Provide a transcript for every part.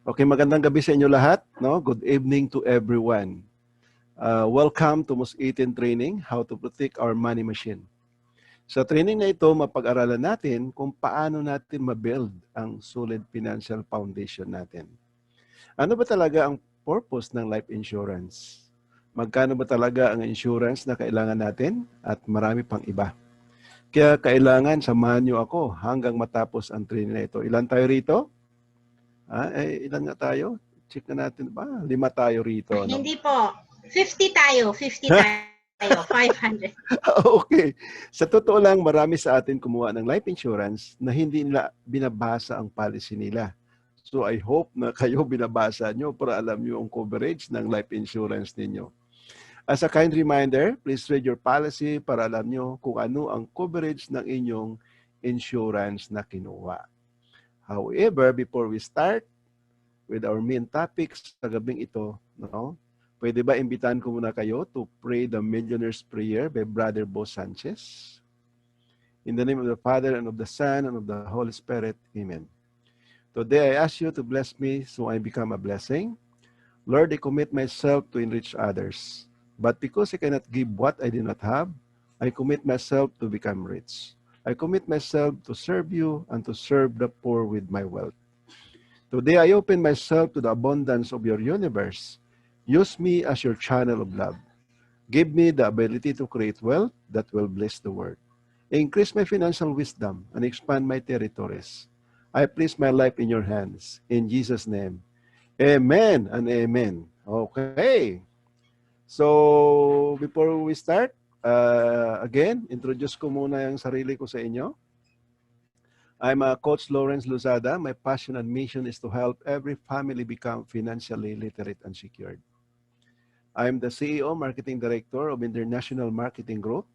Okay, magandang gabi sa inyo lahat. No? Good evening to everyone. Welcome to Most 18 Training, How to Protect Our Money Machine. Sa training na ito, mapag-aralan natin kung paano natin ma-build ang solid financial foundation natin. Ano ba talaga ang purpose ng life insurance? Magkano ba talaga ang insurance na kailangan natin? At marami pang iba. Kaya kailangan samahan niyo ako hanggang matapos ang training na ito. Ilan tayo rito? Ilan nga tayo? Check na natin ba? 5 tayo rito, no? Hindi po. 50 tayo. 50 tayo. 500. Okay. Sa totoo lang, marami sa atin kumuha ng life insurance na hindi nila binabasa ang policy nila. So I hope na kayo binabasa nyo para alam nyo ang coverage ng life insurance ninyo. As a kind reminder, please read your policy para alam nyo kung ano ang coverage ng inyong insurance na kinuha. However, before we start with our main topics sa gabing ito, no? Pwede ba imbitahan ko muna kayo to pray the Millionaire's Prayer by Brother Bo Sanchez? In the name of the Father, and of the Son, and of the Holy Spirit. Amen. Today, I ask you to bless me so I become a blessing. Lord, I commit myself to enrich others. But because I cannot give what I do not have, I commit myself to become rich. I commit myself to serve you and to serve the poor with my wealth. Today, I open myself to the abundance of your universe. Use me as your channel of love. Give me the ability to create wealth that will bless the world. Increase my financial wisdom and expand my territories. I place my life in your hands. In Jesus' name, amen and amen. Okay. So, before we start, again, introduce ko muna yung sarili ko sa inyo. I'm Coach Lawrence Lozada. My passion and mission is to help every family become financially literate and secured. I'm the CEO, Marketing Director of International Marketing Group,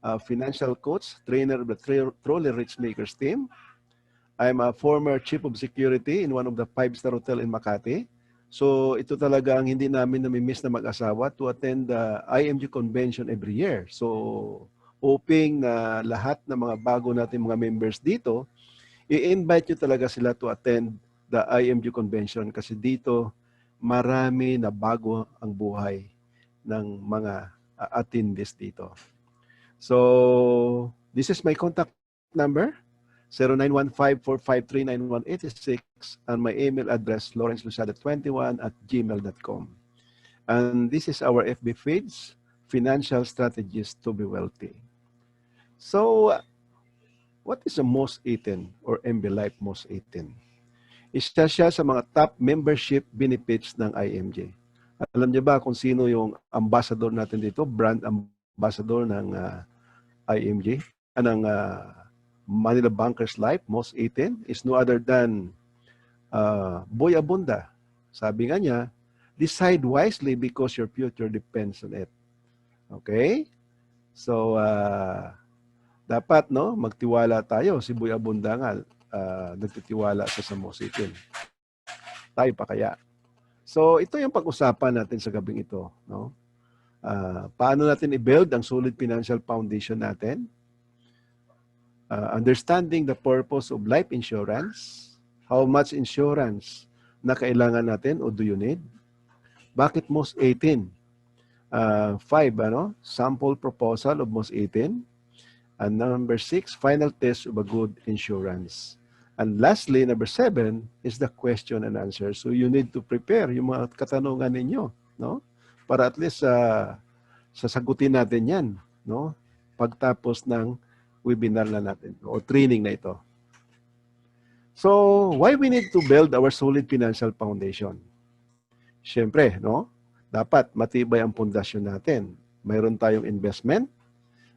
a financial coach, trainer of the Trolley Rich Makers team. I'm a former Chief of Security in one of the 5-star hotel in Makati. So ito talaga ang hindi namin nami-miss na mag-asawa to attend the IMG convention every year. So hoping na lahat ng mga bago natin mga members dito, i-invite nyo talaga sila to attend the IMG convention kasi dito marami na bago ang buhay ng mga attendees dito. So, this is my contact number, 0915-453-9186, and my email address, lawrenceluzada21@gmail.com. And this is our FB page, Financial Strategies to be Wealthy. So, what is the Most 18 or MB Life Most 18? Isa siya sa mga top membership benefits ng IMG. Alam niyo ba kung sino yung ambassador natin dito, brand ambassador ng IMG, ng Manila Bankers Life Most 18 is no other than Boy Abunda. Sabi nga niya, decide wisely because your future depends on it. Okay? So, dapat no magtiwala tayo. Si Boy Abunda nga nagtitiwala sa Most 18. Tayo pa kaya? So ito yung pag-usapan natin sa gabing ito, no? Paano natin i-build ang solid financial foundation natin? Understanding the purpose of life insurance. How much insurance na kailangan natin o do you need? Bakit Most 18? 5, sample proposal of Most 18. And number 6, final test of a good insurance. And lastly, number 7 is the question and answer. So you need to prepare yung mga katanungan ninyo, no? Para at least sasagutin natin yan, no? Pagtapos ng webinar na natin o training na ito. So, why we need to build our solid financial foundation? Siyempre, no? Dapat matibay ang pundasyon natin. Mayroon tayong investment,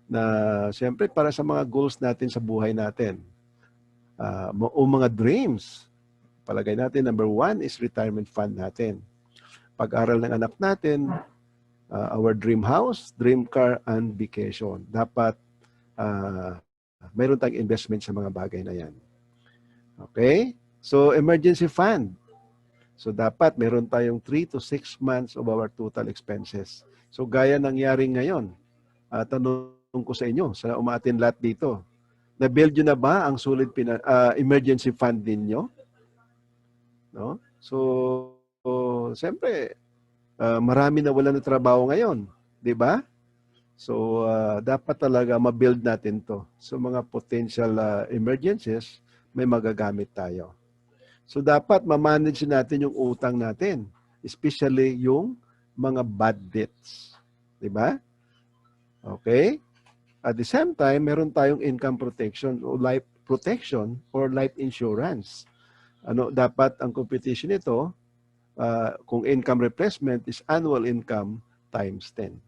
na siyempre para sa mga goals natin sa buhay natin. O mga dreams. Palagay natin, number 1 is retirement fund natin. Pag-aral ng anak natin, our dream house, dream car, and vacation. Dapat mayroon tayong investment sa mga bagay na yan. Okay? So, emergency fund. So, dapat mayroon tayong 3 to 6 months of our total expenses. So, gaya nangyari ngayon, tanong ko sa inyo, sa umaatin lahat dito, na-build nyo na ba ang solid emergency fund ninyo? no? Siyempre, marami na wala ng trabaho ngayon, 'di ba? So, dapat talaga ma-build natin 'to. So, mga potential emergencies, may magagamit tayo. So, dapat ma-manage natin yung utang natin, especially yung mga bad debts, 'di ba? Okay? At the same time, meron tayong income protection o life protection or life insurance. Ano dapat ang competition nito? Kung income replacement is annual income times 10.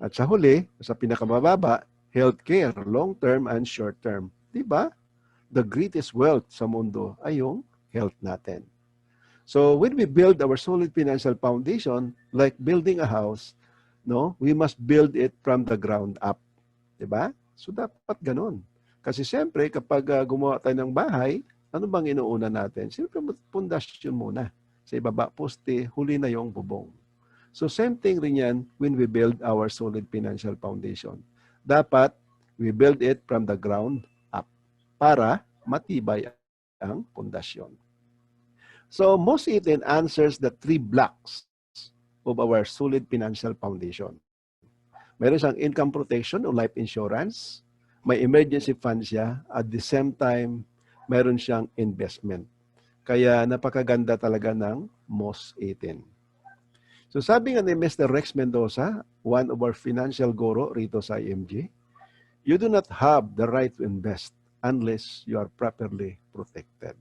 At sa huli, sa pinakamababa, healthcare, long-term and short-term. Diba? The greatest wealth sa mundo ay yung health natin. So when we build our solid financial foundation, like building a house, no, we must build it from the ground up. Diba? So dapat ganun. Kasi siyempre, kapag gumawa tayo ng bahay, ano bang inuuna natin? Siyempre, pundasyon muna. Sa ibaba, poste, huli na yung bubong. So same thing rin yan when we build our solid financial foundation. Dapat we build it from the ground up para matibay ang pundasyon. So Moss Eaton answers the 3 blocks of our solid financial foundation. Meron siyang income protection o life insurance, may emergency fund siya, at the same time, meron siyang investment. Kaya napakaganda talaga ng Moss 18. So sabi nga ni Mr. Rex Mendoza, one of our financial guru rito sa IMG, you do not have the right to invest unless you are properly protected.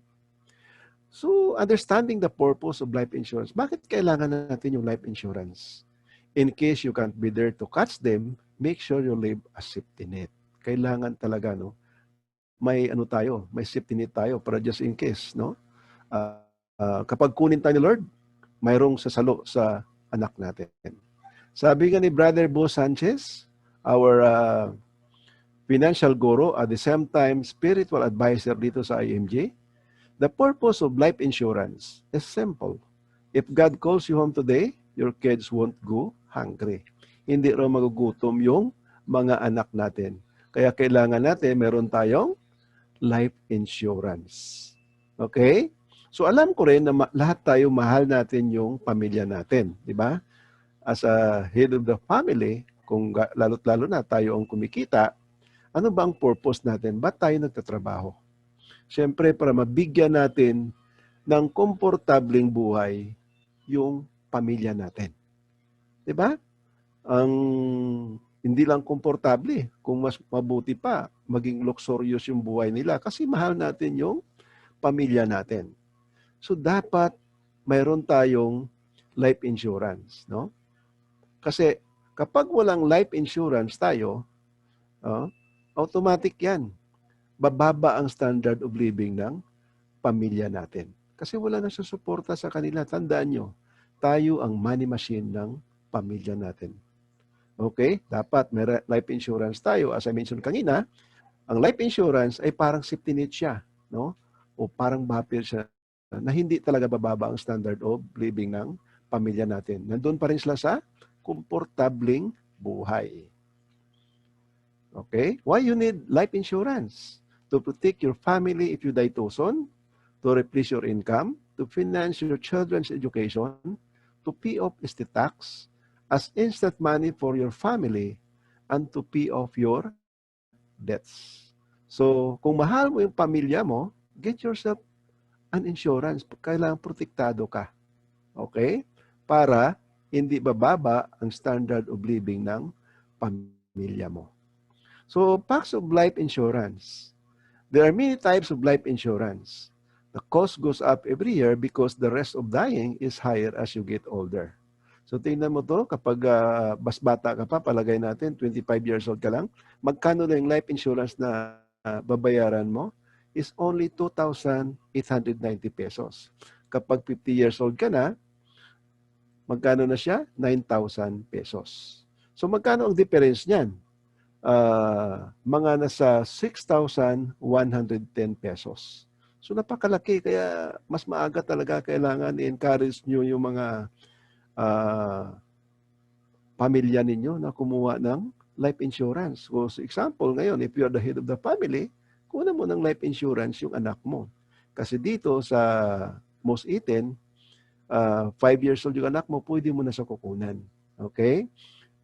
So understanding the purpose of life insurance, bakit kailangan natin yung life insurance? In case you can't be there to catch them, make sure you leave a safety net. Kailangan talaga, no? May safety net tayo para just in case, no? Kapag kunin tayo ni Lord, mayroong sasalo sa anak natin. Sabi nga ni Brother Bo Sanchez, our financial guru, at the same time spiritual advisor dito sa IMG, the purpose of life insurance is simple. If God calls you home today, your kids won't go hungry. Hindi raw magugutom yung mga anak natin. Kaya kailangan natin meron tayong life insurance. Okay? So alam ko rin na lahat tayo mahal natin yung pamilya natin, di ba? As a head of the family, kung lalo't-lalo na tayo ang kumikita, ano ba ang purpose natin? Ba't tayo nagtatrabaho? Siyempre, para mabigyan natin ng komportableng buhay yung pamilya natin. Diba? Ang hindi lang komportable, kung mas mabuti pa, maging luxurious yung buhay nila kasi mahal natin yung pamilya natin. So dapat mayroon tayong life insurance, no? Kasi kapag walang life insurance tayo, automatic yan. Bababa ang standard of living ng pamilya natin. Kasi wala na susuporta sa kanila. Tandaan nyo, tayo ang money machine ng pamilya natin. Okay? Dapat may life insurance tayo. As I mentioned kanina, ang life insurance ay parang safety net siya, no? O parang buffer siya na hindi talaga bababa ang standard of living ng pamilya natin. Nandun pa rin sila sa komportableng buhay. Okay? Why you need life insurance? To protect your family if you die too soon, to replace your income, to finance your children's education, to pay off estate tax, as instant money for your family, and to pay off your debts. So, kung mahal mo yung pamilya mo, get yourself an insurance. Kailangan protektado ka. Okay? Para hindi bababa ang standard of living ng pamilya mo. So, packs of life insurance. There are many types of life insurance. The cost goes up every year because the risk of dying is higher as you get older. So, tingnan mo to, kapag mas bata ka pa, palagay natin, 25 years old ka lang, magkano na yung life insurance na babayaran mo is only 2,890 pesos. Kapag 50 years old ka na, magkano na siya? 9,000 pesos. So, magkano ang difference niyan? Mga nasa 6,110 pesos. So, napakalaki. Kaya, mas maaga talaga kailangan i-encourage nyo yung mga pamilya ninyo na kumuha ng life insurance. So, example, ngayon, if you are the head of the family, kuha mo ng life insurance yung anak mo. Kasi dito sa most eaten, 5 years old yung anak mo, pwede mo na siya kukunan. Okay?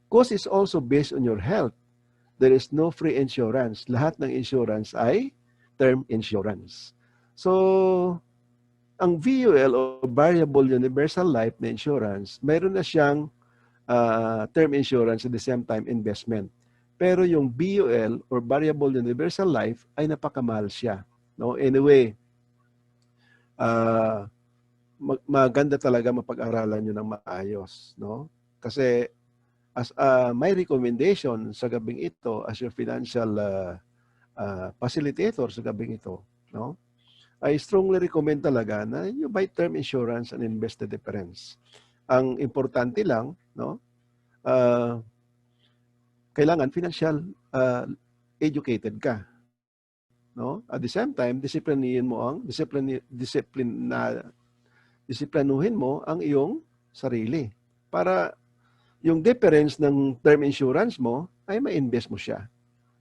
Cost is also based on your health. There is no free insurance. Lahat ng insurance ay term insurance. So, ang VUL o Variable Universal Life na insurance, mayroon na siyang term insurance at the same time investment. Pero yung BUL or Variable Universal Life ay napakamahal siya. No? Anyway, maganda talaga mapag-aralan nyo ng maayos. No? Kasi as my recommendation sa gabing ito as your financial facilitator sa gabing ito, no? I strongly recommend talaga na you buy term insurance and invest the difference. Ang importante lang, no? Kailangan financial educated ka, no? At the same time, disiplinuhin mo ang iyong sarili para yung difference ng term insurance mo ay ma-invest mo siya.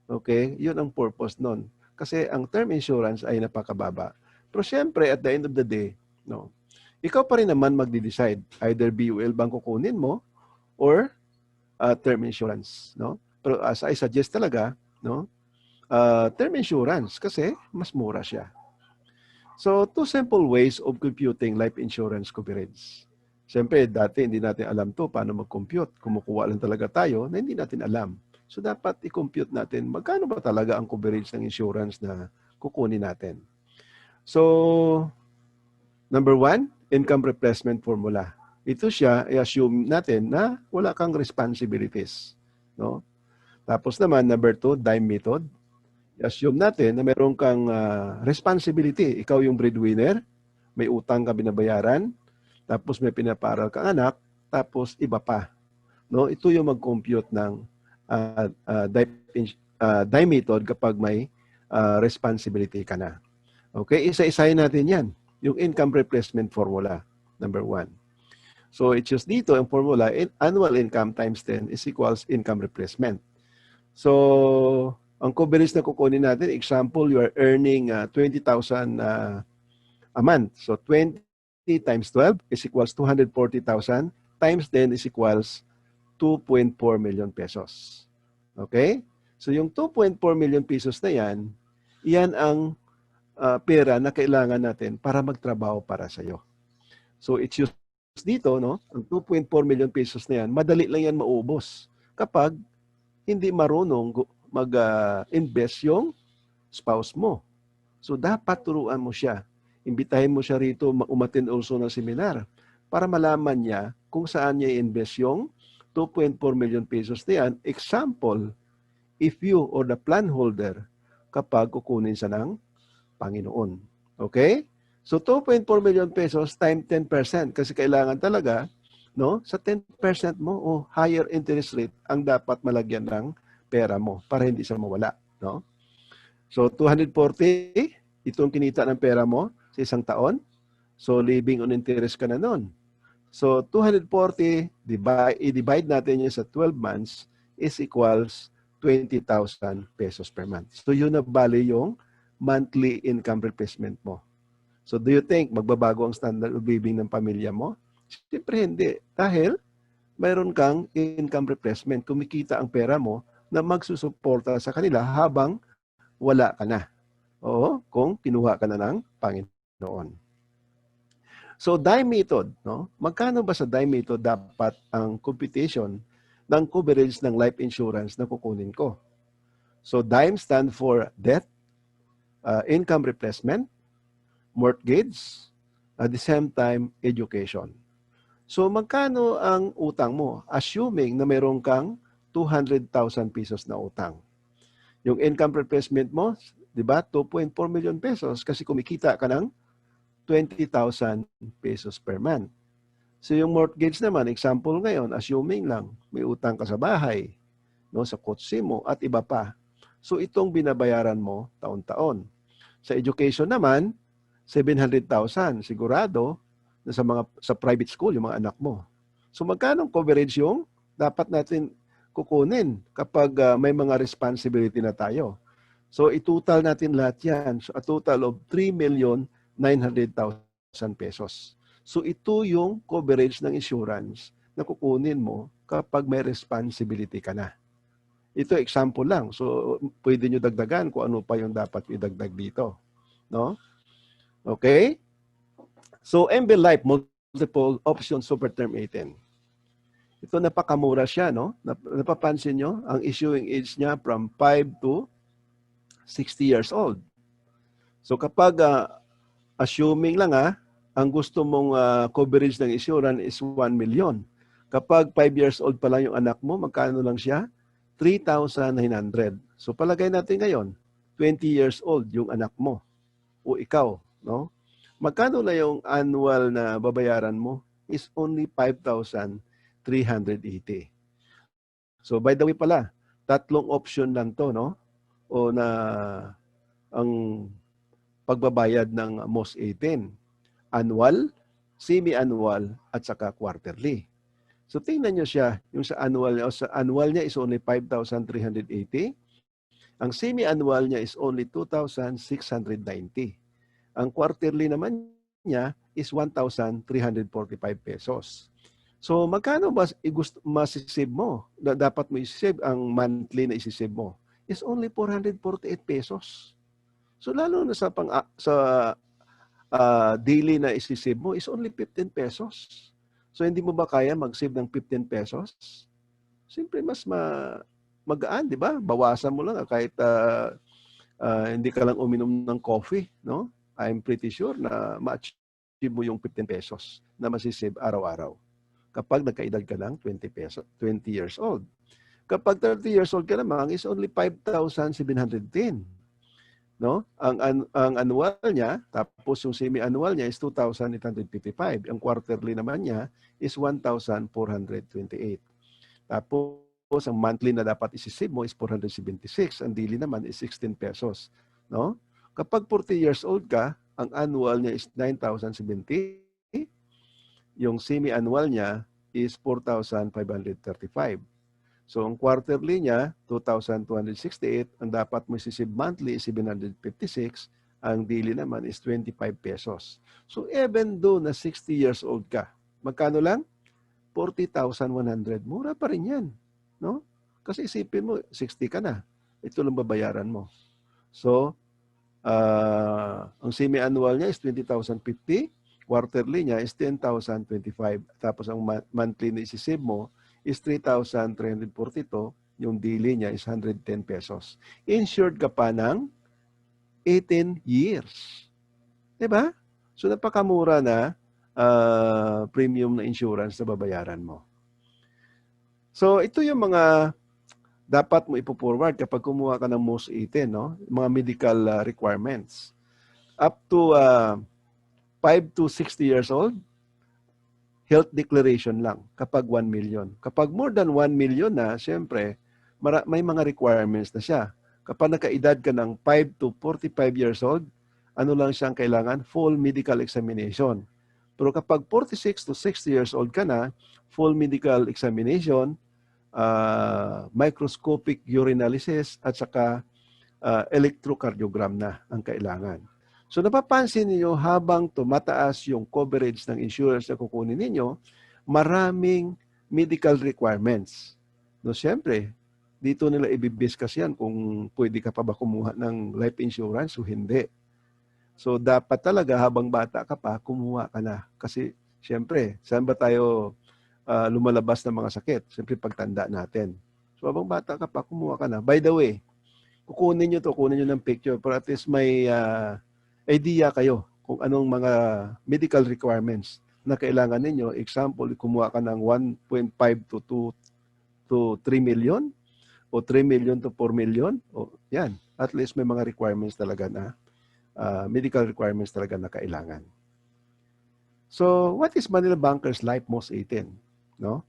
Okay? Yun ang purpose nun. Kasi ang term insurance ay napakababa. Pero syempre, at the end of the day, no, ikaw pa rin naman magde-decide. Either BUL bang kukunin mo or term insurance. No? Pero as I suggest talaga, no, term insurance kasi mas mura siya. So, two simple ways of computing life insurance coverage. Siyempre, dati hindi natin alam to paano mag-compute. Kumukuha lang talaga tayo na hindi natin alam. So, dapat i-compute natin magkano ba talaga ang coverage ng insurance na kukunin natin. So, number 1, income replacement formula. Ito siya, i-assume natin na wala kang responsibilities. No? Tapos naman, number 2, dime method. I-assume natin na meron kang responsibility. Ikaw yung breadwinner, may utang ka binabayaran, tapos may pinaparal kang anak, tapos iba pa. No? Ito yung mag-compute ng dime method kapag may responsibility ka na. Okay, isa-isahin natin yan. Yung income replacement formula, number 1. So, i-choose dito ang formula, annual income times 10 is equals income replacement. So, ang coverage na kukunin natin, example, you are earning 20,000 a month. So, 20 times 12 is equals 240,000 times 10 is equals 2.4 million pesos. Okay? So, yung 2.4 million pesos na yan, yan ang pera na kailangan natin para magtrabaho para sa iyo. So, it's used dito, no? Ang 2.4 million pesos na yan, madali lang yan maubos kapag hindi marunong mag-invest yung spouse mo. So, dapat turuan mo siya. Imbitahin mo siya rito umattend also ng seminar para malaman niya kung saan niya i-invest yung 2.4 million pesos na yan. Example, if you or the plan holder kapag kukunin sa ng Panginoon. Okay? So 2.4 million pesos times 10% kasi kailangan talaga, no, sa 10% mo o higher interest rate ang dapat malagyan ng pera mo para hindi siya mawala, no? So 240 itong kinita ng pera mo sa isang taon. So living on interest ka na noon. So 240 i-divide natin yun sa 12 months is equals 20,000 pesos per month. So yun na bali yung monthly income replacement mo. So do you think magbabago ang standard of living ng pamilya mo? Siyempre hindi. Dahil mayroon kang income replacement. Kumikita ang pera mo na magsusuporta sa kanila habang wala ka na. Oo, kung kinuha ka na ng Panginoon. So dime method, no? Magkano ba sa dime method dapat ang computation ng coverage ng life insurance na kukunin ko? So dime stand for death, income replacement, mortgage, at the same time, education. So, magkano ang utang mo? Assuming na meron kang 200,000 pesos na utang. Yung income replacement mo, di ba, 2.4 million pesos kasi kumikita ka ng 20,000 pesos per month. So, yung mortgage naman, example ngayon, assuming lang, may utang ka sa bahay, no, sa kotse mo, at iba pa. So, itong binabayaran mo taon-taon. Sa education naman, 700,000 sigurado na sa private school yung mga anak mo. So magkano coverage yung dapat natin kukunin kapag may mga responsibility na tayo? So itotal natin lahat yan. So a total of 3,900,000 pesos. So ito yung coverage ng insurance na kukunin mo kapag may responsibility ka na. Ito example lang. So pwede nyo dagdagan kung ano pa yung dapat idagdag dito. No? Okay? So MB Life Multiple Option Super Term 18. Ito napakamura siya, no? Napapansin nyo, ang issuing age niya from 5 to 60 years old. So kapag assuming lang ang gusto mong coverage ng insurance is 1 million. Kapag 5 years old pa lang yung anak mo, magkano lang siya? 3,900. So palagay natin ngayon, 20 years old yung anak mo o ikaw, no? Magkano na yung annual na babayaran mo is only 5,380. So by the way pala, tatlong option lang to, no? O na ang pagbabayad ng MOS 18. Annual, semi-annual, at saka quarterly. So tingnan nyo siya, yung sa annual niya is only 5,380. Ang semi-annual niya is only 2,690. Ang quarterly naman niya is 1,345 pesos. So magkano masisave mo? Dapat mo isisave, ang monthly na isisave mo is only 448 pesos. So lalo na sa daily na isisave mo is only 15 pesos. So hindi mo ba kaya mag-save ng 15 pesos? Siyempre mas magaan, di ba? Bawasan mo lang kahit hindi ka lang uminom ng coffee, no? I'm pretty sure na ma-achieve mo yung 15 pesos na masisave araw-araw. Kapag nagkaedad ka ng 20 years old. Kapag 30 years old ka naman, is only 5,710. No? Ang annual niya, tapos yung semi-annual niya is 2,855. Ang quarterly naman niya is 1,428. Tapos ang monthly na dapat isisave mo is 476. Ang daily naman is 16 pesos. No? Kapag 40 years old ka, ang annual niya is 9,070. Yung semi-annual niya is 4,535. So, ang quarterly niya, 2,268. Ang dapat mo isisave monthly is 756. Ang daily naman is 25 pesos. So, even though na 60 years old ka, magkano lang? 40,100. Mura pa rin yan. No? Kasi isipin mo, 60 ka na. Ito lang babayaran mo. So, ang semi-annual niya is 20,050. Quarterly niya is 10,025. Tapos ang monthly na isisave mo is 3,342. Yung daily niya is 110 pesos. Insured ka pa ng 18 years. Diba? So napakamura na premium na insurance na babayaran mo. So ito yung mga dapat mo ipo-forward kapag kumuha ka ng MOS 18, no? Mga medical requirements. Up to 5 to 60 years old, health declaration lang kapag 1 million. Kapag more than 1 million na, siyempre, may mga requirements na siya. Kapag nakaedad ka ng 5 to 45 years old, ano lang siyang kailangan? Full medical examination. Pero kapag 46 to 60 years old ka na, full medical examination, microscopic urinalysis, at saka electrocardiogram na ang kailangan. So napapansin niyo habang tumataas yung coverage ng insurance na kukunin ninyo, maraming medical requirements. No, siyempre, dito nila ibibiskas yan kung pwede ka pa ba kumuha ng life insurance o hindi. So dapat talaga habang bata ka pa, kumuha ka na. Kasi siyempre, saan ba tayo lumalabas ng mga sakit? Siyempre pagtanda natin. So habang bata ka pa, kumuha ka na. By the way, kukunin nyo ng picture para at least may idea kayo kung anong mga medical requirements na kailangan ninyo. Example, kumuha ka ng 1.5 to 3 million o 3 million to 4 million. O, yan. At least may mga requirements talaga na, medical requirements talaga na kailangan. So, what is Manila Bankers Life MOS 18? No?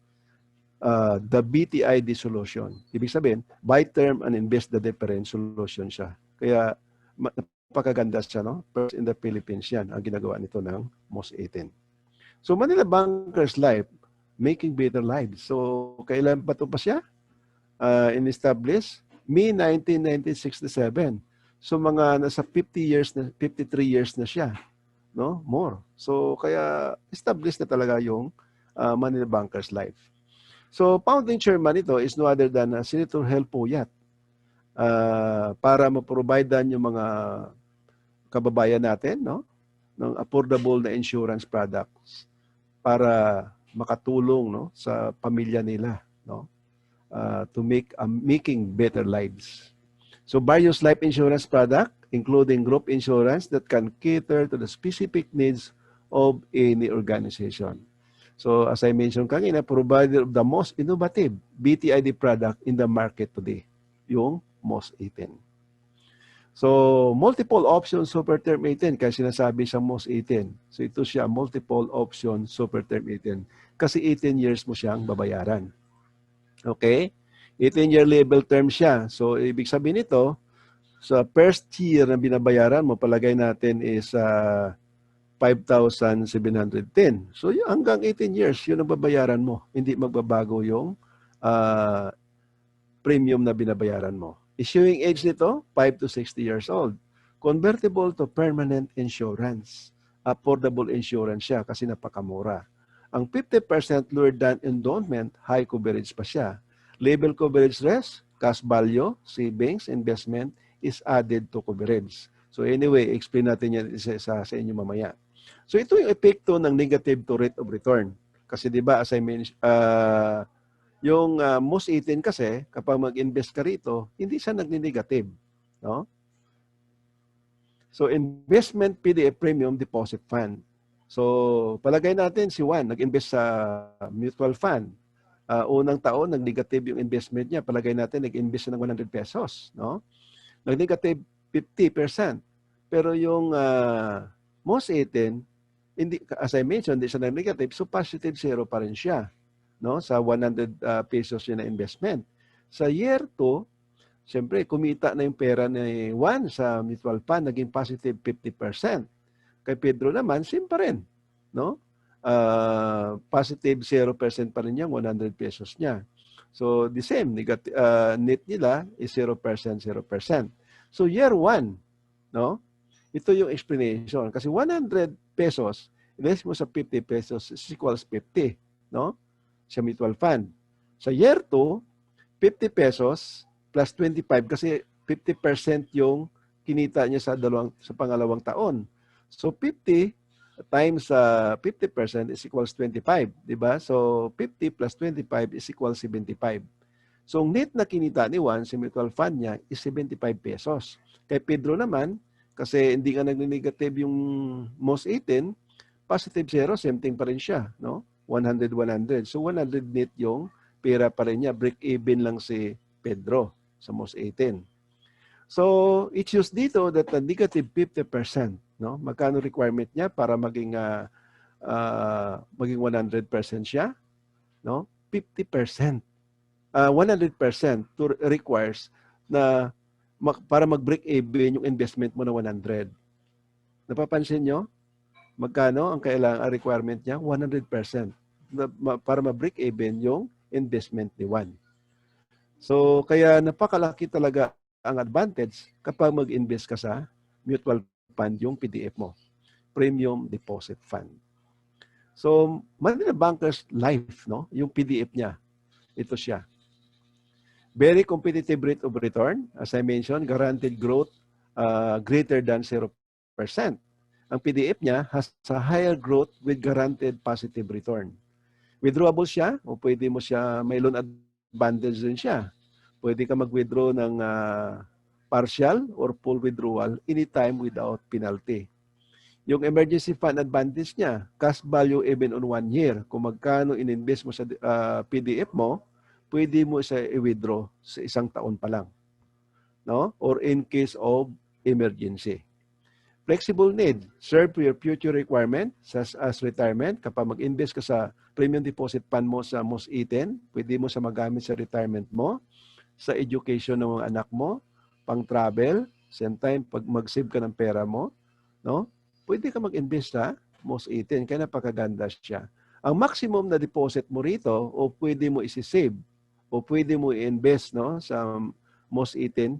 The BTI dissolution. Ibig sabihin, buy term and invest the difference solution siya. Kaya, napakaganda siya, no? First in the Philippines yan, ang ginagawa nito ng MOS 18. So, Manila Bankers Life, making better lives. So, kailan pa ito pa siya? In-establish? May 1967. So, mga nasa 53 years na siya. no? More. So kaya established na talaga yung Manila Bankers Life. So founding chairman ito is no other than Senator Hel Puyat, para ma-providean yung mga kababayan natin, no, ng affordable na insurance products para makatulong, no, sa pamilya nila, no, to making better lives. So various life insurance product, including group insurance that can cater to the specific needs of any organization. So as I mentioned kanina, provider of the most innovative BTID product in the market today, yung MOS 18. So multiple option super term 18, kaya sinasabi siyang MOS 18. So ito siya, multiple option super term 18. Kasi 18 years mo siyang babayaran. Okay? 18-year label term siya. So ibig sabihin nito, sa first year na binabayaran mo, palagay natin is 5,710. So hanggang 18 years, yun ang babayaran mo. Hindi magbabago yung premium na binabayaran mo. Issuing age nito, 5 to 60 years old. Convertible to permanent insurance. Affordable insurance siya kasi napakamura. Ang 50% lower than endowment, high coverage pa siya. Label coverage rest, cash value, savings, investment is added to coverage. So anyway, explain natin yan sa inyo mamaya. So ito yung epekto ng negative to rate of return. Kasi di ba, as I mentioned, yung MOS 18 kasi, kapag mag-invest ka rito, hindi siya nagni-negative. No? So investment PDF premium deposit fund. So palagay natin si Juan, nag-invest sa mutual fund. Unang taon, nag-negative yung investment niya. Palagay natin, nag-invest ng 100 pesos. No? Nag-negative 50%. Pero yung MOS 18, hindi, as I mentioned, hindi siya nag-negative, so positive zero pa rin siya, no? Sa 100 pesos yun na investment. Sa year 2, siyempre, kumita na yung pera ni Juan sa mutual fund, naging positive 50%. Kay Pedro naman, same pa rin, no? Positive 0% pa rin yung 100 pesos niya. So, the same, net nila is 0%, 0%. So, year 1, no? Ito yung explanation. Kasi 100 pesos, invest mo sa 50 pesos is equals 50, no? Sa mutual fund. Sa year 2, 50 pesos plus 25 kasi 50% yung kinita niya sa pangalawang taon. So 50 times 50% is equals 25, di ba? So 50 plus 25 is equals 75. So net na kinita ni Juan sa mutual fund niya is 75 pesos. Kay Pedro naman, kasi hindi ka nag-negative yung MOS 18, positive zero, same thing pa rin siya, no? 100, 100. So 100 net yung pera pa rin niya. Break even lang si Pedro sa MOS 18. So, it shows dito that a negative 50%, no? Magkano requirement niya para maging 100% siya, no? 50%. 100% requires na para mag-break even yung investment mo na 100. Napapansin nyo? Magkano ang requirement niya? 100% para ma-break even yung investment ni Juan. So, kaya napakalaki talaga ang advantage kapag mag-invest ka sa mutual fund, yung PDF mo, Premium Deposit Fund. So, Manila Bankers Life, no? Yung PDF niya, ito siya. Very competitive rate of return. As I mentioned, guaranteed growth greater than 0%. Ang PDF niya has a higher growth with guaranteed positive return. Withdrawable siya o pwede mo siya, may loan advantage din siya. Pwede ka mag-withdraw ng partial or full withdrawal anytime without penalty. Yung emergency fund advantage niya, cash value even on 1 year. Kung magkano in-invest mo sa PDF mo, pwede mo siya i-withdraw sa 1 taon pa lang. No? Or in case of emergency. Flexible need, serve to your future requirement such as retirement. Kapag mag-invest ka sa premium deposit fund mo sa MOS 18, pwede mo sa magamit sa retirement mo, sa education ng mga anak mo, pang travel, same time, pag mag-save ka ng pera mo, no? Pwede ka mag-invest sa MOS 18, kaya napakaganda siya. Ang maximum na deposit mo rito, o pwede mo isi-save, o pwede mo i-invest, no, sa MOS 18,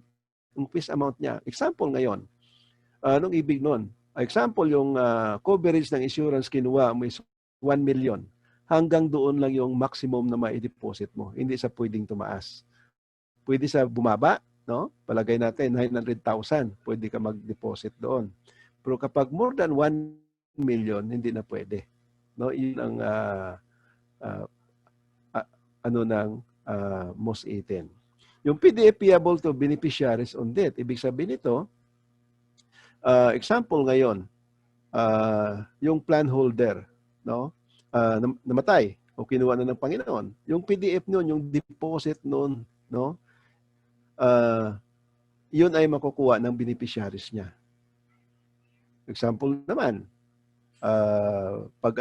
yung fixed amount niya. Example ngayon, anong ibig nun? Example, yung coverage ng insurance kinuha mo is 1 million. Hanggang doon lang yung maximum na mai-deposit mo. Hindi sa pwedeng tumaas. Pwede sa bumaba, no? Palagay natin 900,000, pwede ka mag-deposit doon. Pero kapag more than 1 million, hindi na pwede. No, yun ang ano ng MOS 18. Yung PDF payable to beneficiaries on death, ibig sabihin nito, example ngayon, yung plan holder, no? Namatay o kinuha na ng Panginoon. Yung PDF noon, yung deposit noon, no? Yun ay makukuha ng beneficiaries niya. Example naman, pag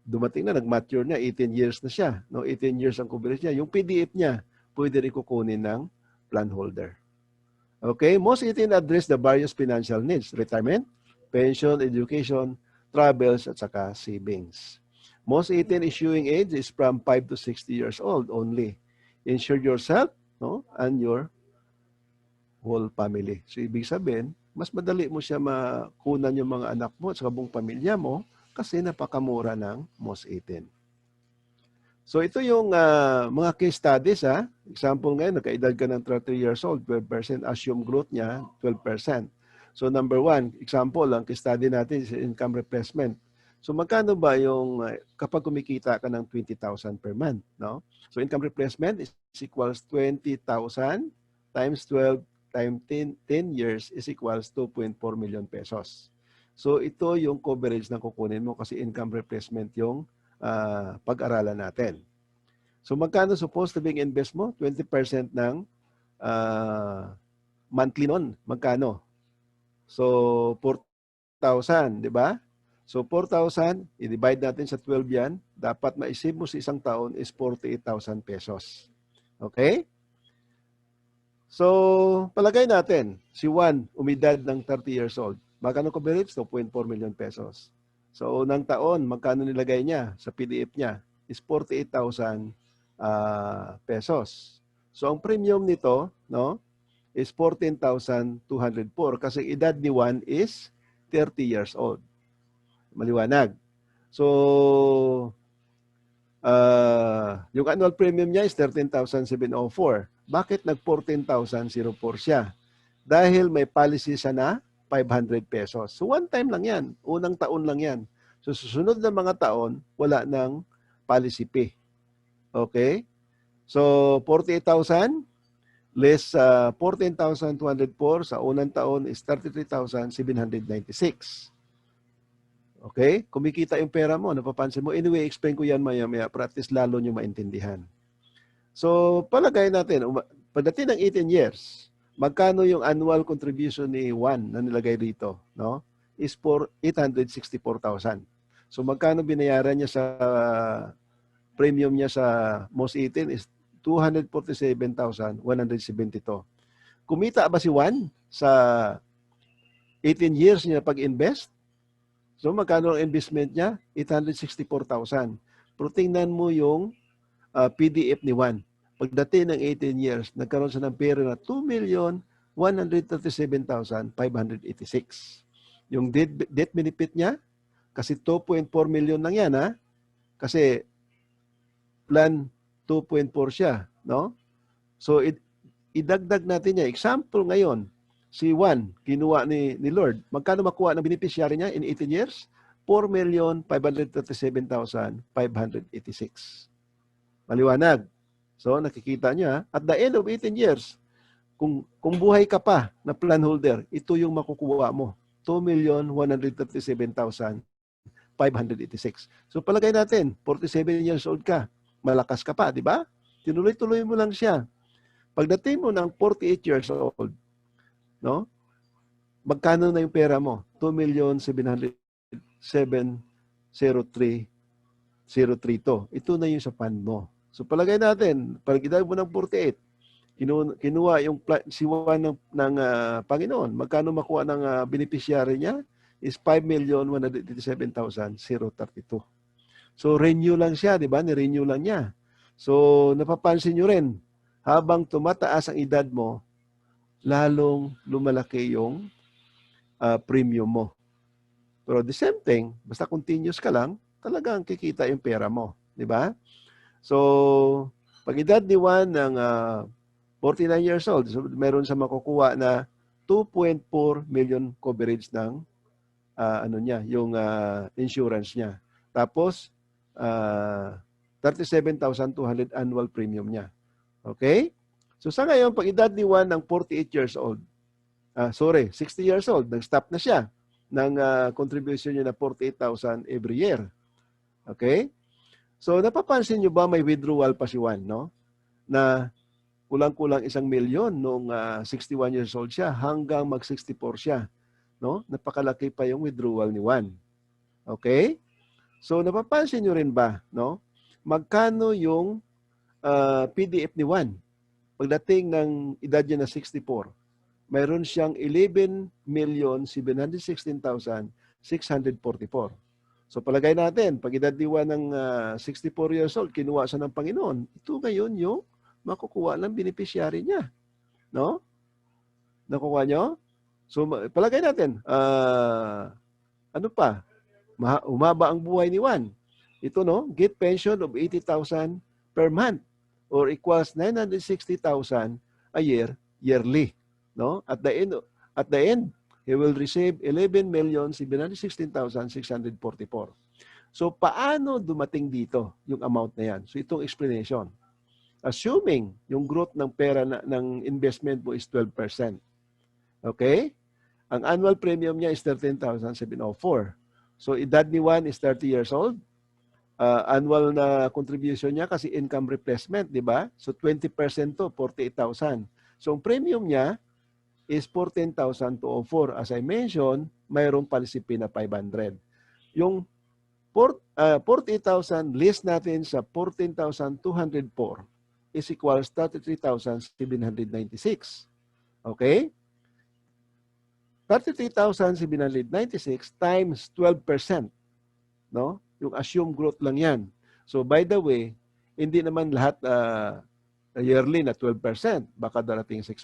dumating na, nag-mature na, 18 years na siya, no? 18 years ang coverage niya, yung PDF niya, pwede rin kukunin ng plan holder. Okay, MOS 18 address the various financial needs, retirement, pension, education, travels, at saka savings. MOS 18 issuing age is from 5 to 60 years old only. Insure yourself, no, and your whole family. So, ibig sabihin, mas madali mo siya makunan yung mga anak mo at sa buong pamilya mo kasi napakamura ng MOS 18. So, ito yung mga case studies. Example ngayon, nagkaedad ka ng 30 years old, 12%. Assume growth niya, 12%. So, number one, example, ang case study natin is income replacement. So, magkano ba yung kapag kumikita ka ng 20,000 per month? No? So, income replacement is equals 20,000 times 12 times 10 years is equals 2.4 million pesos. So, ito yung coverage na kukunin mo kasi income replacement yung pag-aralan natin. So, magkano supposed to be invest mo? 20% ng monthly nun. Magkano? So, 4,000, di ba? So, 4,000, i-divide natin sa 12 yan. Dapat ma-save mo sa isang taon is 48,000 pesos. Okay? So, palagay natin, si Juan, umidad ng 30 years old. Magkano coverage? 2.4 million pesos. So, unang taon, magkano nilagay niya sa PDF niya? Is 48,000 pesos. So, ang premium nito, no, is 14,204 kasi edad ni Juan is 30 years old. Maliwanag. So, yung annual premium niya is 13,704. Bakit nag-14,004 siya? Dahil may policy siya na 500 pesos. So, one time lang yan. Unang taon lang yan. So, susunod na mga taon, wala ng policy fee. Okay? So, 48,000 less 14,204 sa unang taon is 33,796. Okay? Kumikita yung pera mo, napapansin mo. Anyway, explain ko yan maya-maya para at least lalo nyo maintindihan. So, palagay natin, pagdating ng 18 years, magkano yung annual contribution ni Juan na nilagay dito? No? Is for 864,000. So, magkano binayaran niya sa premium niya sa MOS 18 is 247,172. Kumita ba si Juan sa 18 years niya pag-invest? So, magkano ang investment niya? 864,000. Pero tingnan mo yung PDF ni Juan. Pagdating ng 18 years, nagkaroon siya ng pera na 2,137,586. Yung death benefit niya, kasi 2.4 million lang yan, kasi plan 2.4 siya, no? So, idagdag natin niya. Example ngayon, si Juan, kinuha ni Lord. Magkano makuha ng beneficiary niya in 18 years? 4,537,586. Maliwanag. So, nakikita niya, at the end of 18 years, kung buhay ka pa na plan holder, ito yung makukuha mo. 2,137,586. So, palagay natin, 47 years old ka. Malakas ka pa, di ba? Tinuloy-tuloy mo lang siya. Pagdating mo ng 48 years old, no? Magkano na yung pera mo? 2,707,032. Ito na yung sa fund mo. So palagay natin, pag edad mo ng 48, kinuha yung si Juan ng Panginoon. Magkano makuha ng beneficiary niya? Is 5,187,032. So renew lang siya, di ba? Ni-renew lang niya. So napapansin nyo rin, habang tumataas ang edad mo, lalong lumalaki yung premium mo. Pero the same thing, basta continuous ka lang, talagang kikita yung pera mo. Di ba? So, pag edad ni Juan ng 49 years old, so meron sa makukuha na 2.4 million coverage ng yung insurance niya. Tapos, 37,200 annual premium niya. Okay? So sa ngayon, pag edad ni Juan ng 48 years old, 60 years old, nag-stop na siya ng contribution niya na 48,000 every year. Okay? So napapansin niyo ba may withdrawal pa si Juan, no? Na kulang-kulang 1 milyon noong 61 years old siya hanggang mag-64 siya, no? Napakalaki pa yung withdrawal ni Juan. Okay? So napapansin niyo rin ba, no? Magkano yung PDF ni Juan pagdating ng edad niya na 64? Mayroon siyang 11,716,644. So palagay natin, pag edad ni Juan ng 64 years old, kinuha siya ng Panginoon, ito ngayon yung makukuha ng beneficiary niya. No? Nakukuha nyo? So palagay natin, ano pa? Umaba ang buhay ni Juan. Ito, no? Get pension of 80,000 per month or equals 960,000 a year, yearly. No? At the end, he will receive 11,716,644. So, paano dumating dito yung amount na yan? So, itong explanation. Assuming yung growth ng pera ng investment mo is 12%. Okay? Ang annual premium niya is 13,704. So, edad ni Juan is 30 years old. Annual na contribution niya kasi income replacement, di ba? So, 20% to, 48,000. So, ang premium niya is 14,204. As I mentioned, mayroong policy fee na 500. Yung 48,000 less natin sa 14,204 is equals 33,796. Okay? 33,796 times 12%. No? Yung assumed growth lang yan. So, by the way, hindi naman lahat yearly na 12%. Baka darating 6%,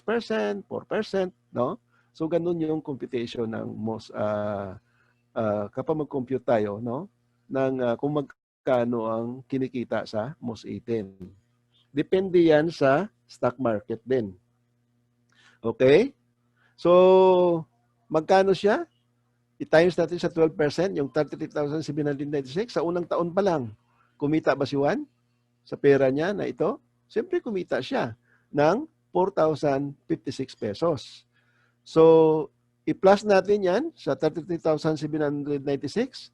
4%, no? So, ganun yung computation ng most, kapag mag-compute tayo, no? Ng kung magkano ang kinikita sa most 18. Depende yan sa stock market din. Okay? So, magkano siya? I-times natin sa 12%, yung 33,796, sa unang taon pa lang. Kumita ba si Juan sa pera niya na ito? Siyempre kumita siya ng 4,056 pesos. So, i-plus natin yan sa 33,796,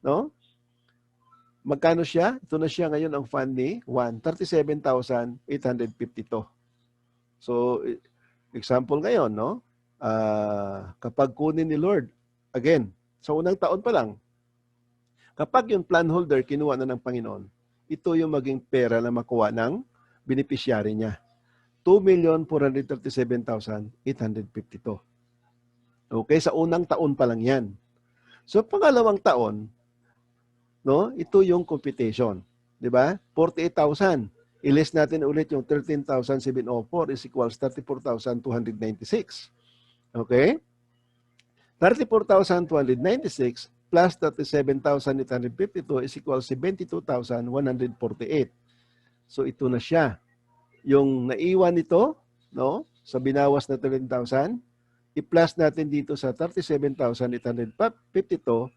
no? Magkano siya? Ito na siya ngayon ang fund ni Juan, 37,852. So, example ngayon, no? Kapag kunin ni Lord, again, sa unang taon pa lang, kapag yung plan holder kinuha na ng Panginoon, ito yung maging pera na makuha ng beneficiary niya. 2,437,852. Okay, sa unang taon pa lang yan. So, pangalawang taon, no, ito yung computation. Di ba? 48,000. I-less natin ulit yung 13,704 is equals 34,296. Okay? 34,296 plus 37,852 is equals 72,148. So, ito na siya. Yung naiwan ito, no, sa binawas na 13,000, i-plus natin dito sa 37,852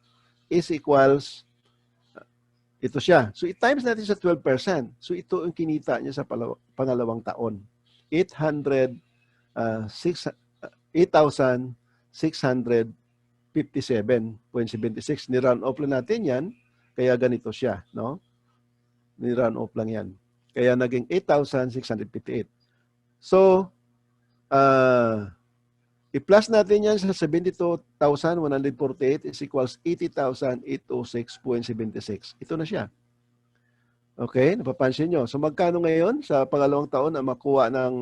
is equals, ito siya. So, i-times natin sa 12%. So, ito ang kinita niya sa pangalawang taon. 8,657.76. Ni-round off lang natin yan. Kaya ganito siya. No? Ni-round off lang yan. Kaya naging 8,658. So, i-plus natin yan sa 72,148 is equals 80,806.76. Ito na siya. Okay? Napapansin nyo. So, magkano ngayon sa pangalawang taon na makuha ng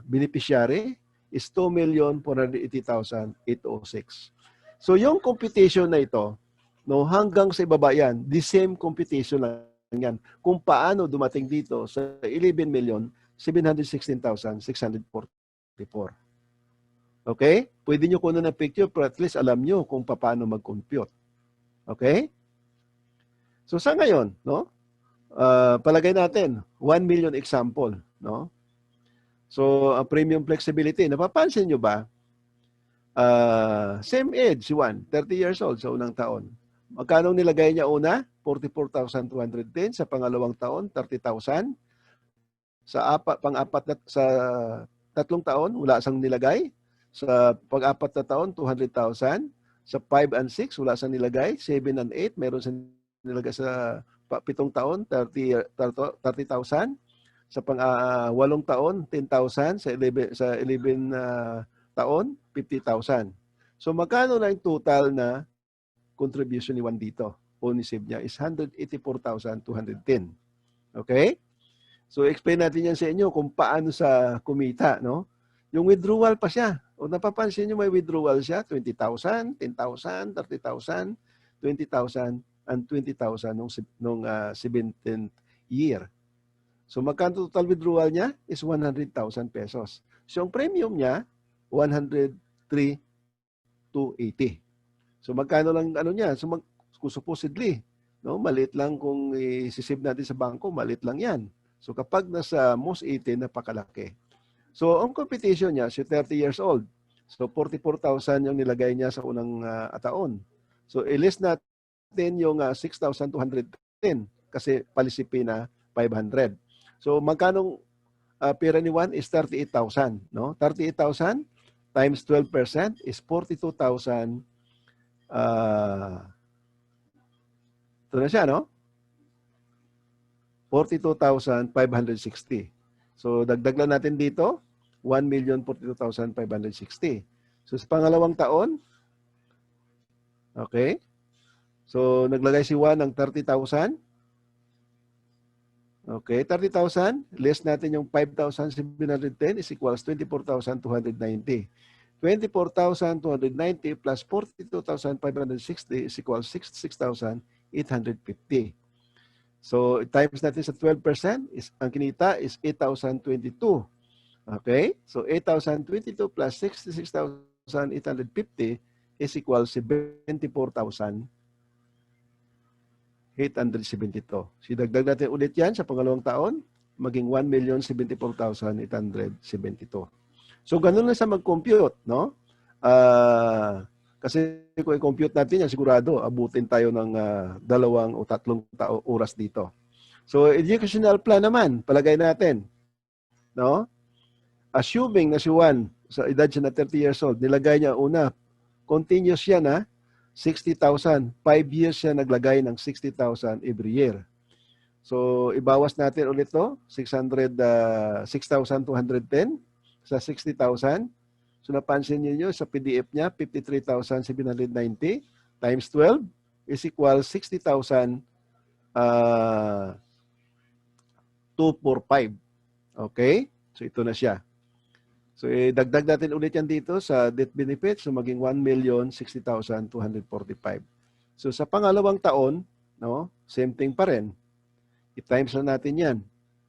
beneficiary is 2,480,806. So, yung computation na ito, no, hanggang sa ibaba yan, the same computation lang yan. Kung paano dumating dito sa 11,716,644. Okay? Pwede nyo kunin ng picture pero at least alam nyo kung paano mag-compute. Okay? So sa ngayon, no? Palagay natin 1 million example, no? So ang premium flexibility, napapansin nyo ba? Same age, si Juan, 30 years old sa unang taon. Magkano nilagay niya una? 44,210. Sa pangalawang taon, 30,000. Sa tatlong taon, wala sang nilagay. Sa pang-apat na taon, 200,000. Sa 5 and 6, wala sang nilagay. 7 and 8, meron sang nilagay sa pitong taon, 30,000. Sa pang-walong taon, 10,000. Sa 11 taon, 50,000. So magkano na yung total na contribution ni Juan dito? O ni Sib niya is 184,210. Okay? So explain natin yan sa inyo kung paano sa kumita, no? Yung withdrawal pa siya. O napapansin niyo may withdrawal siya, 20,000, 10,000, 30,000, 20,000, and 20,000 nung 17th year. So magkano total withdrawal niya is 100,000 pesos. So yung premium niya, 103,280. So magkano lang ano niya? So supposedly, no, maliit lang kung isisave natin sa bangko, maliit lang 'yan. So kapag nasa most 18, napakalaki. So ang competition niya, si 30 years old. So 44,000 yung nilagay niya sa unang taon. So i-list natin yung 6,210 kasi palisipi na 500. So magkano pera ni Juan is 38,000, no? 38,000 times 12% is 42,000. Ito na siya, no? 42,560. So dagdag lang natin dito, 1,042,560. So sa pangalawang taon, okay? So naglagay si Juan ng 30,000. Okay, 30,000, less natin yung 5,710 is equals 24,290. 24,290 plus 42,560 is equals 66,850. So, times natin sa 12%, ang kinita is 8,022. Okay? So, 8,022 plus 66,850 is equals 74,872. Sidagdag natin ulit yan sa pangalawang taon, maging 1,074,872. So, ganun lang sa mag-compute, no? Kasi kung i-compute natin yan, sigurado, abutin tayo ng 2 o 3 oras dito. So, educational plan naman, palagay natin, no? Assuming na si Juan, sa edad siya na 30 years old, nilagay niya una, continuous yan, 60,000. 5 years siya naglagay ng 60,000 every year. So, ibawas natin ulit to, 6,210 sa 60,000. So, napansin niyo sa PDF niya, 53,790 times 12 is equal 60,245. Okay? So, ito na siya. So, dagdag natin ulit yan dito sa death benefit. So, maging 1,060,245. So, sa pangalawang taon, no, same thing pa rin. I-times na natin yan.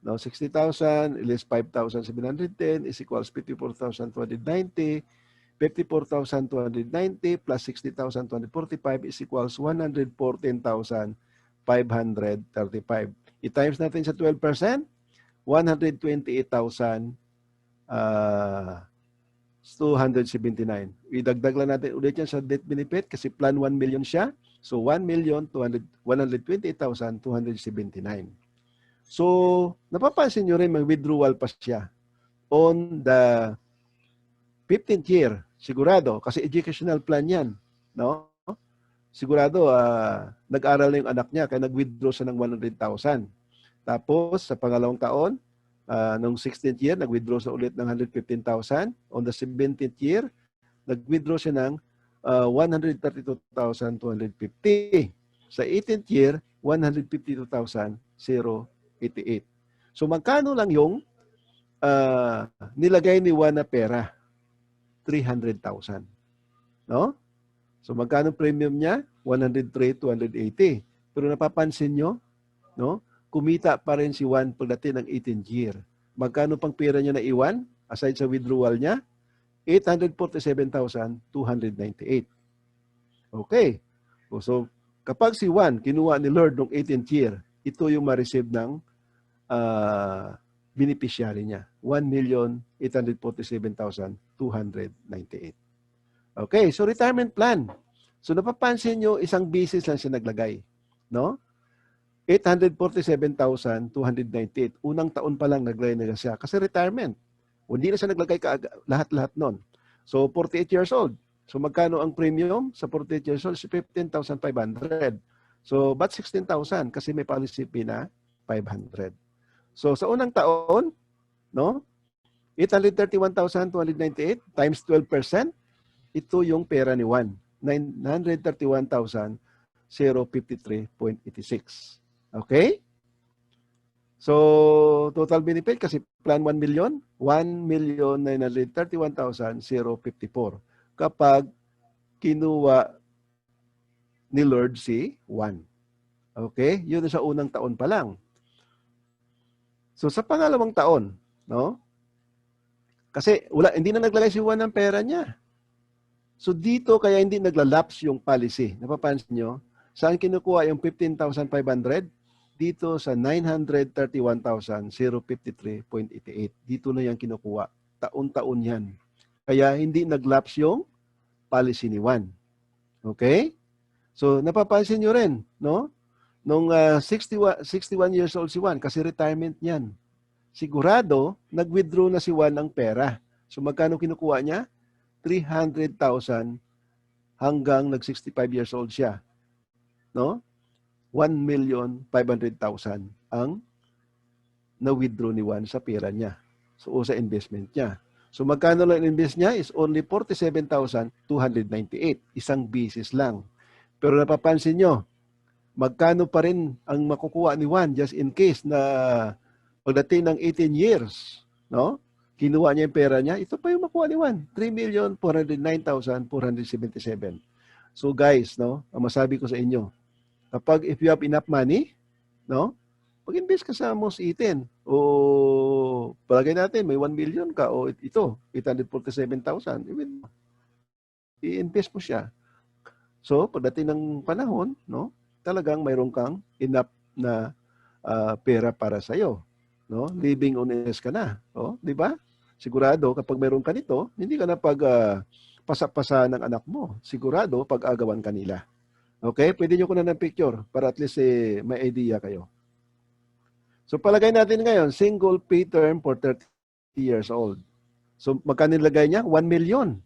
No, 60,000 less 5,710 is equals 54,290. 54,290 plus 60,245 is equals 114,535. I-times natin sa 12%, 128,279. Idagdag lang natin ulit yan sa death benefit kasi plan 1 million siya. So, 1,128,279. So, napapansin nyo rin, mag-withdrawal pa siya on the 15th year. Sigurado, kasi educational plan yan. No? Sigurado, nag-aral na yung anak niya, kaya nag-withdraw siya ng 100,000. Tapos, sa pangalawang taon, nung 16th year, nag-withdraw siya ulit ng 115,000. On the 17th year, nag-withdraw siya ng 132,250. Sa 18th year, 152,088. So, magkano lang yung nilagay ni Juan na pera? 300,000. No? So, magkano premium niya? 103,280. Pero napapansin nyo, no? Kumita pa rin si Juan pagdating ng 18th year. Magkano pang pera niya na iwan? Aside sa withdrawal niya? 847,298. Okay. So, kapag si Juan kinuha ni Lord noong 18th year, ito yung ma-receive ng beneficiary niya. 1,847,298. Okay, so retirement plan. So napapansin nyo, isang business lang siya naglagay. No? 847,298. Unang taon pa lang naglagay na siya kasi retirement. Hindi na siya naglagay lahat-lahat nun. So 48 years old. So magkano ang premium sa 48 years old? 15,500. So ba't 16,000? Kasi may policy fee na 500. So sa unang taon, no? 831,298 times 12%, ito yung pera ni Juan. 931,053.86. Okay? So, total benefit kasi plan 1 million, 1,931,054 kapag kinuha ni Lord si Juan. Okay? Yun sa unang taon pa lang. So, sa pangalawang taon, no? Kasi hindi na naglagay si Juan ng pera niya. So, dito kaya hindi naglalapse yung policy. Napapansin nyo? Saan kinukuha yung 15,500? Dito sa 931,053.88. Dito na yan kinukuha. Taon-taon yan. Kaya hindi naglapse yung policy ni Juan. Okay? So, napapansin nyo rin, no? Nung 61 years old si Juan, kasi retirement niyan. Sigurado, nag-withdraw na si Juan ng pera. So, magkano kinukuha niya? 300,000 hanggang nag-65 years old siya. No? 1,500,000 ang na-withdraw ni Juan sa pera niya. So, o sa investment niya. So, magkano lang invest niya is only 47,298. Isang business lang. Pero napapansin nyo, magkano pa rin ang makukuha ni Juan just in case na pagdating ng 18 years, no? Kinuha niya yung pera niya, ito pa yung makuha ni Juan, 3,409,477. So guys, no, ang masabi ko sa inyo, kapag if you have enough money, no, mag-invest ka sa most 18 o palagay natin may 1 million ka o ito, 847,000, i-invest mo siya. So pagdating ng panahon, no, talagang mayroon kang enough na pera para sa iyo, no? Living on us ka na, oh, 'di ba? Sigurado kapag mayroon ka nito, hindi ka na pasa-pasa ng anak mo. Sigurado pag-agawan kanila. Okay? Pwede niyo ko na ng picture para at least may idea kayo. So palagay natin ngayon, single pay term for 30 years old. So magkano nilagay niya? 1 million.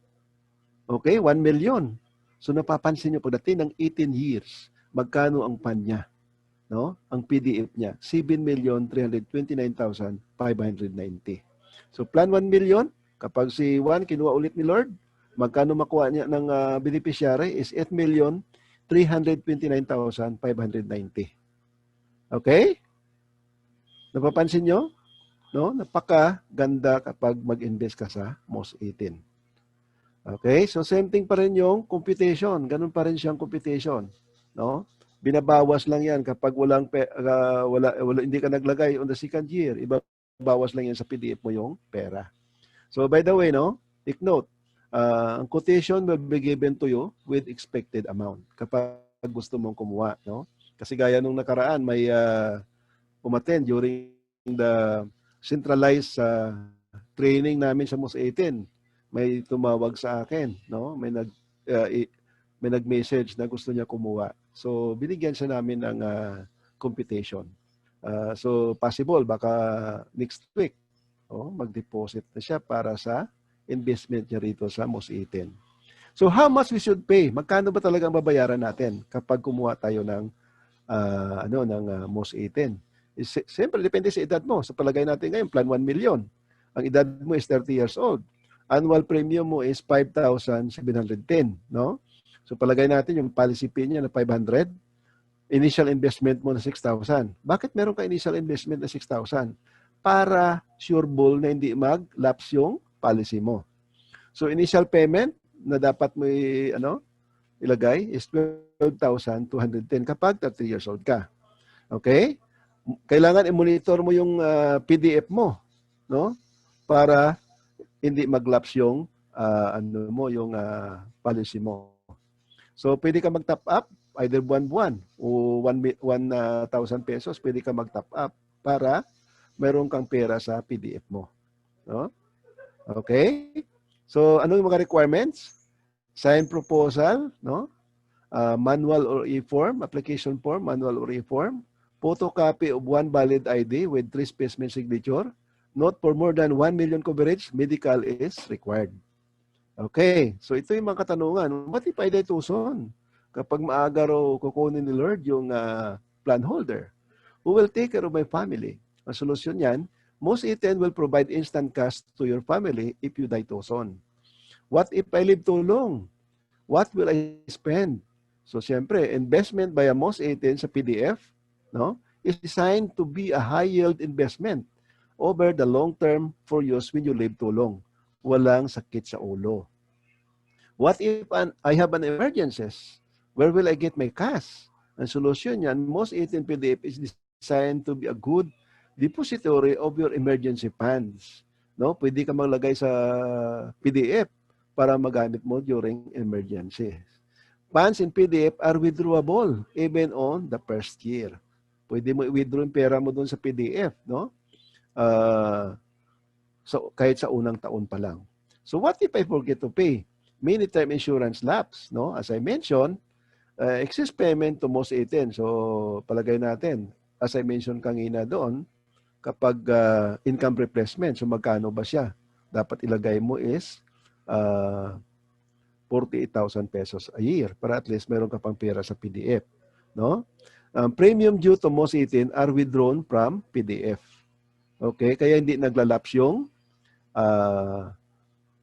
Okay? 1 million. So napapansin niyo pagdating ng 18 years, magkano ang pan niya? No? Ang PDF niya, 7,329,590. So plan 1 million, kapag si Juan kinuha ulit ni Lord, magkano makuha niya ng beneficiary is 8,329,590. Okay? Napapansin nyo? No? Napakaganda kapag mag-invest ka sa MOS 18. Okay? So same thing pa rin yung computation. Ganun pa rin siyang computation. No? Binabawas lang yan kapag hindi ka naglagay on the second year. Ibabawas lang yan sa PDF mo yung pera. So by the way, no, take note, ang quotation will be given to you with expected amount kapag gusto mong kumuha. No? Kasi gaya nung nakaraan, may umattend during the centralized training namin sa MOS 18. May tumawag sa akin. No? May nag-message na gusto niya kumuha. So, binigyan siya namin ng computation. So, possible, baka next week, mag-deposit na siya para sa investment niya rito sa MOS 18. So, how much we should pay? Magkano ba talaga ang babayaran natin kapag kumuha tayo ng MOS 18? Siyempre, depende sa edad mo. Sa palagay natin ngayon, plan 1 million. Ang edad mo is 30 years old. Annual premium mo is 5,710, no? So palagay natin yung policy fee niya na 500, initial investment mo na 6,000. Bakit meron ka initial investment na 6,000? Para sure ball na hindi mag-lapse yung policy mo. So initial payment na dapat mo ilagay is 12,210 kapag 30 years old ka. Okay? Kailangan i-monitor mo yung PDF mo, no? Para hindi mag-lapse yung ano mo, yung policy mo. So, pwede ka mag-top up, either buwan-buwan o 1,000 pesos, pwede ka mag-top up para meron kang pera sa PDF mo. No? Okay? So, ano yung mga requirements? Sign proposal, no? Manual or e-form, application form, manual or e-form, photocopy of one valid ID with 3 specimen signature, not for more than 1 million coverage, medical is required. Okay, so ito yung mga katanungan. What if I die too soon? Kapag maaga raw kukunin ni Lord yung plan holder, who will take care of my family? Ang solusyon yan, Most 810 will provide instant cash to your family if you die too soon. What if I live too long? What will I spend? So, siyempre, investment by a Most 810 sa PDF, no, is designed to be a high-yield investment over the long term for use when you live too long. Walang sakit sa ulo. What if I have an emergencies? Where will I get my cash? Ang solusyon yan, Most 810 PDF is designed to be a good depository of your emergency funds. No? Pwede ka maglagay sa PDF para magamit mo during emergency. Funds in PDF are withdrawable even on the first year. Pwede mo i-withdraw yung pera mo doon sa PDF, no? So kahit sa unang taon pa lang. So what if I forget to pay? Many term insurance lapse, no? As I mentioned, excess payment to Most 810. So palagay natin, as I mentioned kanina doon, kapag income replacement, so magkano ba siya? Dapat ilagay mo is 48,000 pesos a year para at least meron ka pang pera sa PDF, no? Premium due to Most 810 are withdrawn from PDF. Okay, kaya hindi naglalaps yung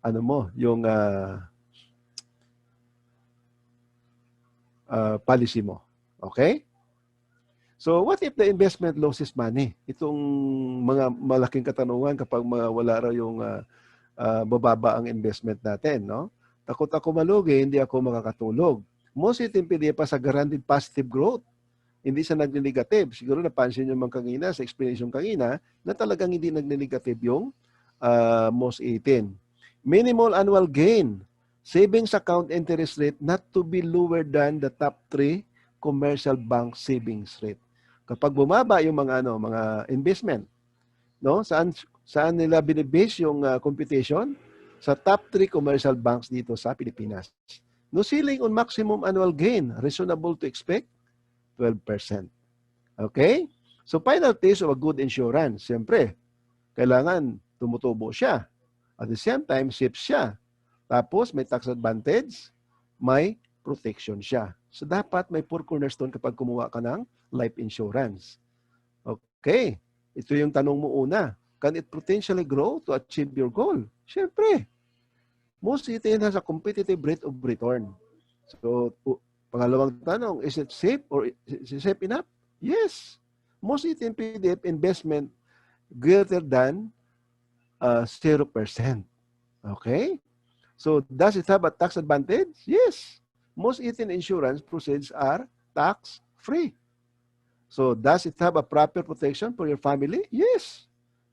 ano mo, yung policy mo. Okay? So, what if the investment loses money? Itong mga malaking katanungan kapag wala raw yung bababa ang investment natin, no? Takot ako malugi, hindi ako makakatulog. Most itong pa sa guaranteed positive growth. Hindi siya nagne-negative. Siguro napansin nyo man kanina sa explanation kanina na talagang hindi nagne-negative yung Most 810. Minimal annual gain. Savings account interest rate not to be lower than the top 3 commercial bank savings rate. Kapag bumaba yung mga investment, no? Saan nila binibase yung computation? Sa top 3 commercial banks dito sa Pilipinas. No ceiling on maximum annual gain. Reasonable to expect 12%. Okay? So final taste of a good insurance, siyempre, kailangan tumutubo siya. At the same time, safe siya. Tapos may tax advantage, may protection siya. So dapat may 4 cornerstone kapag kumuha ka ng life insurance. Okay. Ito yung tanong mo una. Can it potentially grow to achieve your goal? Siyempre. Most 810 has a competitive rate of return. So, pangalawang tanong, is it safe or is it safe enough? Yes. Most 810 PDF investment greater than 0%. Okay? So, does it have a tax advantage? Yes. Most 810 insurance proceeds are tax-free. So, does it have a proper protection for your family? Yes.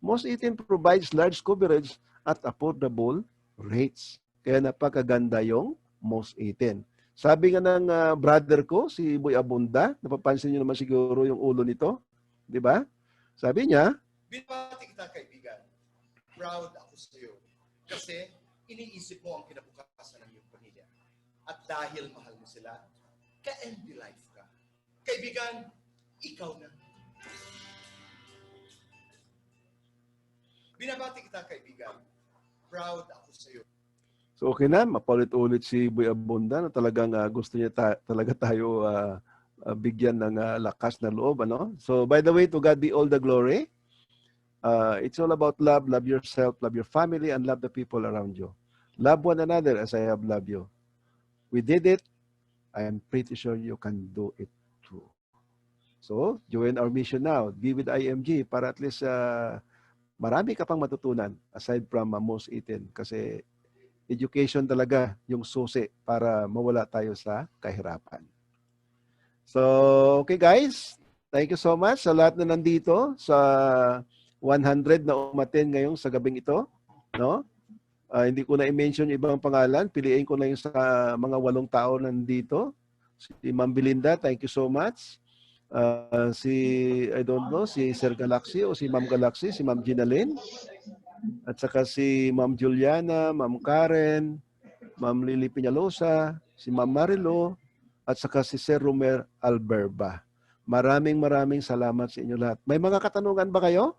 Most 810 provides large coverage at affordable rates. Kaya napakaganda yung Most 810. Sabi nga ng brother ko, si Boy Abunda, napapansin niyo naman siguro yung ulo nito, di ba? Sabi niya, binabati kita kaibigan. Proud ako sa iyo. Kasi iniisip mo ang kinabukasan ng iyong pamilya. At dahil mahal mo sila, ka-MD life ka. Kaibigan, ikaw na. Binabati kita kaibigan. Proud ako sa iyo. so okay na, mapaulit-ulit si Boy Abunda na talagang gusto niya talaga tayo bigyan ng lakas na loob. Ano? So by the way, to God be all the glory. It's all about love. Love yourself, love your family, and love the people around you. Love one another as I have loved you. We did it. I am pretty sure you can do it too. So, join our mission now. Be with IMG para at least marami ka pang matutunan aside from Most 810 kasi education talaga yung susi para mawala tayo sa kahirapan. So, okay guys. Thank you so much sa lahat na nandito sa 100 na umaten ngayon sa gabing ito, no? Hindi ko na i-mention yung ibang pangalan. Piliin ko na yung sa mga 8 tao nandito. Si Ma'am Belinda, thank you so much. I don't know, si Sir Galaxy o si Ma'am Galaxy, si Ma'am Ginalyn. At saka si Ma'am Juliana, Ma'am Karen, Ma'am Lily Peñalosa, si Ma'am Marilo, at saka si Sir Romer Alberba. Maraming salamat sa inyo lahat. May mga katanungan ba kayo?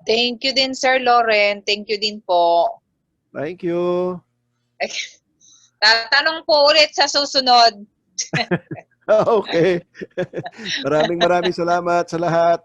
Thank you din, Sir Loren. Thank you din po. Thank you. Tatanong po ulit sa susunod. Okay. Maraming salamat sa lahat.